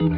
Hey,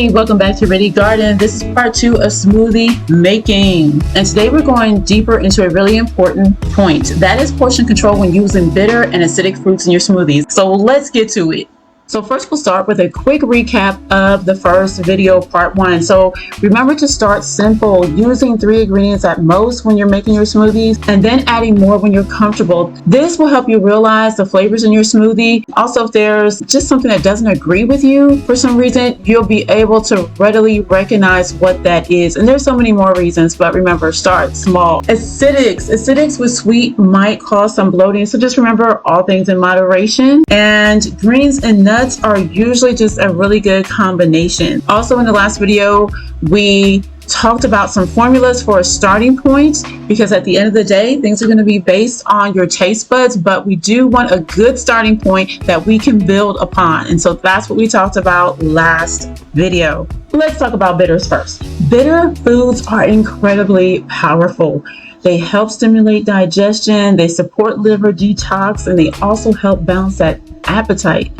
welcome back to Ready Garden. This is part 2 of smoothie making. And today we're going deeper into a really important point. That is portion control when using bitter and acidic fruits in your smoothies. So let's get to it. So first we'll start with a quick recap of the first video, part 1. So remember to start simple, using 3 ingredients at most when you're making your smoothies, and then adding more when you're comfortable. This will help you realize the flavors in your smoothie. Also, if there's just something that doesn't agree with you for some reason, you'll be able to readily recognize what that is. And there's so many more reasons, but remember, start small. Acidics with sweet might cause some bloating, so just remember all things in moderation. And greens and nuts are usually just a really good combination. Also, in the last video, we talked about some formulas for a starting point, because at the end of the day, things are going to be based on your taste buds, but we do want a good starting point that we can build upon. And so that's what we talked about last video. Let's talk about bitters first. Bitter foods are incredibly powerful. They help stimulate digestion, they support liver detox, and they also help balance that appetite.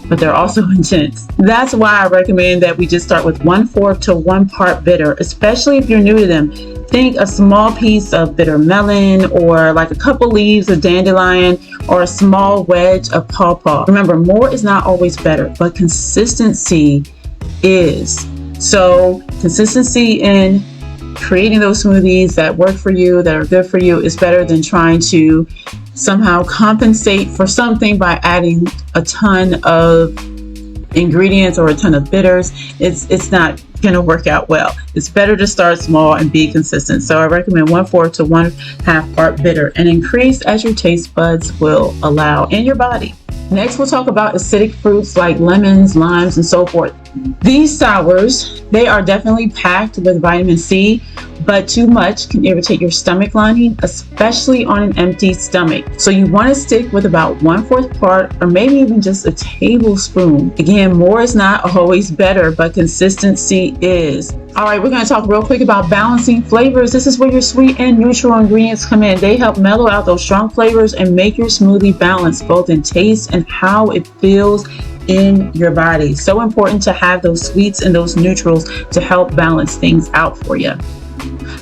But they're also intense. That's why I recommend that we just start with 1/4 to 1 part bitter, especially if you're new to them. Think a small piece of bitter melon, or like a couple leaves of dandelion, or a small wedge of pawpaw. Remember, more is not always better, but consistency is. So consistency in creating those smoothies that work for you, that are good for you, is better than trying to somehow compensate for something by adding a ton of ingredients or a ton of bitters. It's not going to work out well. It's better to start small and be consistent. So I recommend 1/4 to 1/2 part bitter, and increase as your taste buds will allow in your body. Next, we'll talk about acidic fruits like lemons, limes, and so forth. These sours, they are definitely packed with vitamin C, but too much can irritate your stomach lining, especially on an empty stomach. So you want to stick with about 1/4 part, or maybe even just a tablespoon. Again, more is not always better, but consistency is. All right, we're going to talk real quick about balancing flavors. This is where your sweet and neutral ingredients come in. They help mellow out those strong flavors and make your smoothie balanced, both in taste and how it feels in your body. So important to have those sweets and those neutrals to help balance things out for you.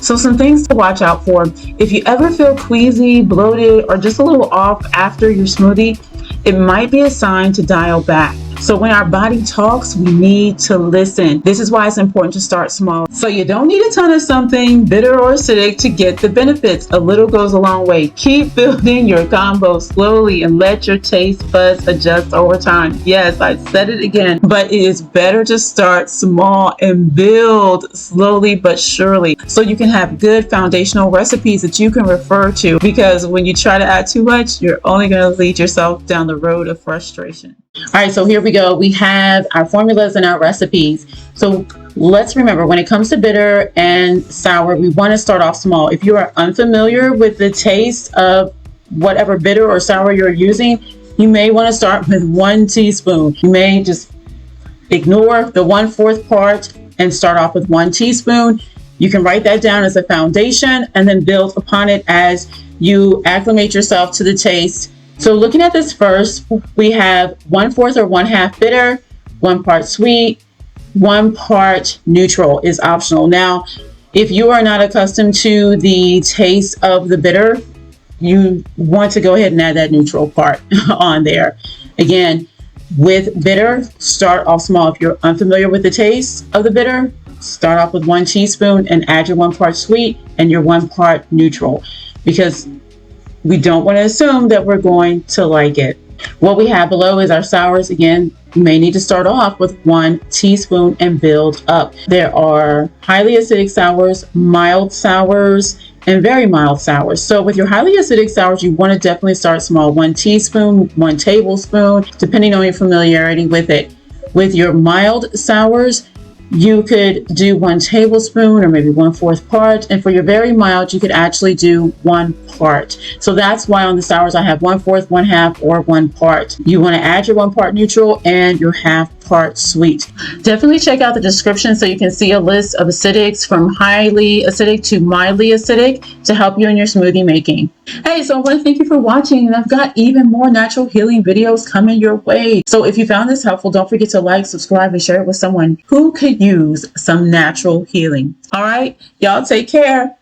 So some things to watch out for. If you ever feel queasy, bloated, or just a little off after your smoothie, it might be a sign to dial back. So when our body talks, we need to listen. This is why it's important to start small. So you don't need a ton of something, bitter or acidic, to get the benefits. A little goes a long way. Keep building your combo slowly and let your taste buds adjust over time. Yes, I said it again, but it is better to start small and build slowly but surely, so you can have good foundational recipes that you can refer to, because when you try to add too much, you're only going to lead yourself down the road of frustration. All right, so here we go. We have our formulas and our recipes. So let's remember, when it comes to bitter and sour, we want to start off small. If you are unfamiliar with the taste of whatever bitter or sour you're using, you may want to start with 1 teaspoon. You may just ignore the 1/4 part and start off with 1 teaspoon. You can write that down as a foundation and then build upon it as you acclimate yourself to the taste. So looking at this first, we have 1/4 or 1/2 bitter, 1 part sweet, 1 part neutral is optional. Now, if you are not accustomed to the taste of the bitter, you want to go ahead and add that neutral part on there. Again, with bitter, start off small. If you're unfamiliar with the taste of the bitter, start off with 1 teaspoon and add your 1 part sweet and your 1 part neutral, because we don't want to assume that we're going to like it. What we have below is our sours. Again, you may need to start off with 1 teaspoon and build up. There are highly acidic sours, mild sours, and very mild sours. So with your highly acidic sours, you want to definitely start small. 1 teaspoon, 1 tablespoon, depending on your familiarity with it. With your mild sours, you could do 1 tablespoon or maybe 1/4 part. And for your very mild, you could actually do 1 part. So that's why on the sours I have 1/4, 1/2, or 1 part. You want to add your 1 part neutral and your 1/2 part sweet. Definitely check out the description so you can see a list of acidics from highly acidic to mildly acidic to help you in your smoothie making. Hey, so I want to thank you for watching, and I've got even more natural healing videos coming your way. So if you found this helpful, don't forget to like, subscribe, and share it with someone who could use some natural healing. All right, y'all take care.